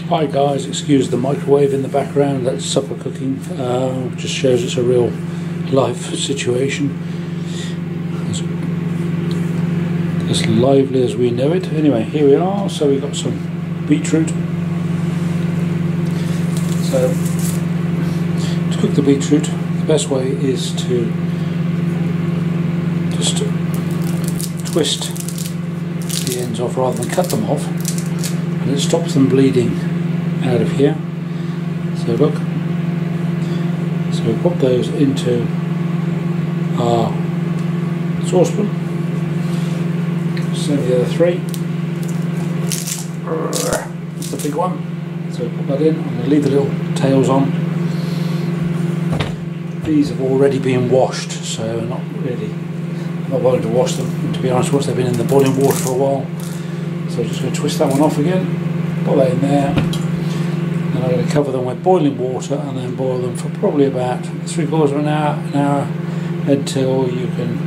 Hi guys, excuse the microwave in the background, that's supper cooking. Just shows it's a real life situation. As lively as we know it. Anyway, here we are. So we've got some beetroot. So to cook the beetroot, the best way is to just twist the ends off rather than cut them off, and it stops them bleeding out of here. So look, so we put those into our saucepan. Same the other three. That's the big one. So we put that in. I'm going to leave the little tails on. These have already been washed, so I'm not bothering to wash them. And to be honest, once they've been in the boiling water for a while, so I'm just going to twist that one off again. Put that in there. And I'm going to cover them with boiling water and then boil them for probably about 3/4 of an hour, until you can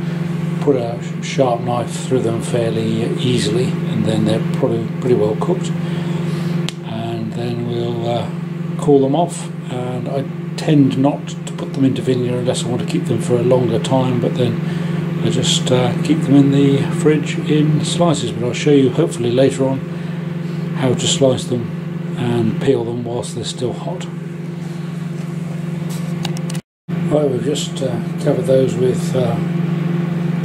put a sharp knife through them fairly easily, and then they're probably pretty well cooked. And then we'll cool them off, and I tend not to put them into vinegar unless I want to keep them for a longer time, but then I just keep them in the fridge in slices. But I'll show you hopefully later on how to slice them and peel them whilst they're still hot. Right, we've just covered those with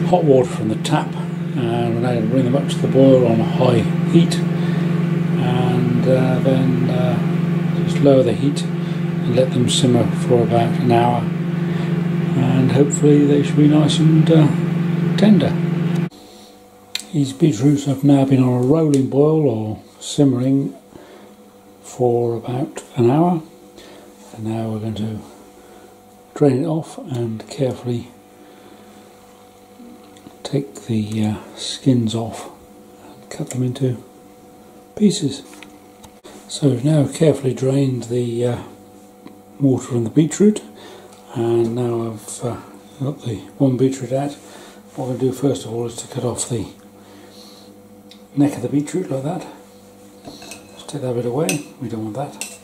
hot water from the tap, and we're now going to bring them up to the boil on a high heat, and then just lower the heat and let them simmer for about an hour, and hopefully they should be nice and tender. These beetroots have now been on a rolling boil or simmering for about an hour, and now we're going to drain it off and carefully take the skins off and cut them into pieces. So we've now carefully drained the water from the beetroot, and now I've got the one beetroot out. What I'm going to do first of all is to cut off the neck of the beetroot like that. Just take that bit away, we don't want that.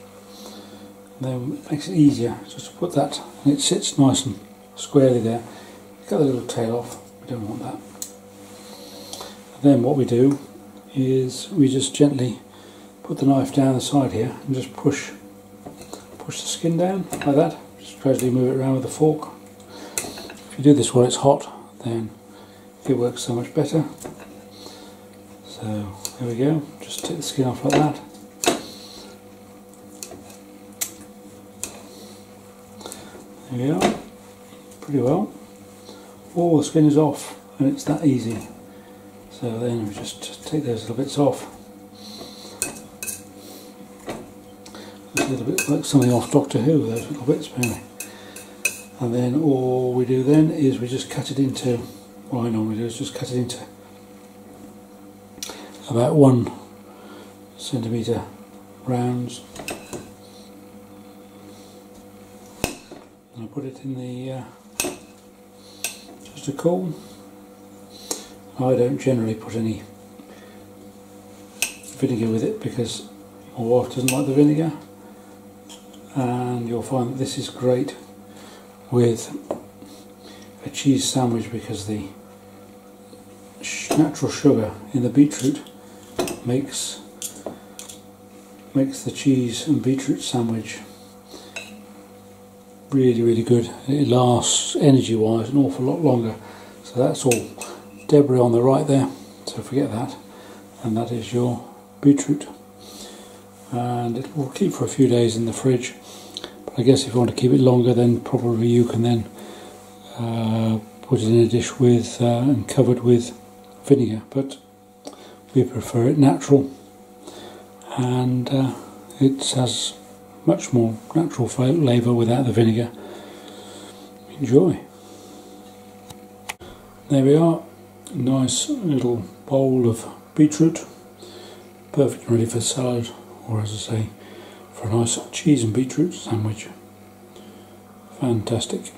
And then it makes it easier just to put that, and it sits nice and squarely there. Cut the little tail off, we don't want that. And then what we do is we just gently put the knife down the side here and just push the skin down like that. Just gradually move it around with a fork. If you do this while it's hot, then it works so much better. So there we go, just take the skin off like that. There we are, pretty well. All the skin is off, and it's that easy. So then we just take those little bits off. Looks a little bit like something off Doctor Who, those little bits, anyway. And then all we do then is we just cut it into, what I normally do is just cut it into about 1 centimetre rounds. And I put it in the just to cool. I don't generally put any vinegar with it because my wife doesn't like the vinegar, and you'll find that this is great with a cheese sandwich because the natural sugar in the beetroot makes the cheese and beetroot sandwich really good. It lasts energy wise an awful lot longer. So that's all debris on the right there, so forget that, and that is your beetroot, and it will keep for a few days in the fridge. But I guess if you want to keep it longer, then probably you can then put it in a dish with and covered with vinegar, but we prefer it natural, and it has much more natural flavour without the vinegar. Enjoy. There we are, nice little bowl of beetroot, perfect and ready for salad, or as I say, for a nice cheese and beetroot sandwich. Fantastic.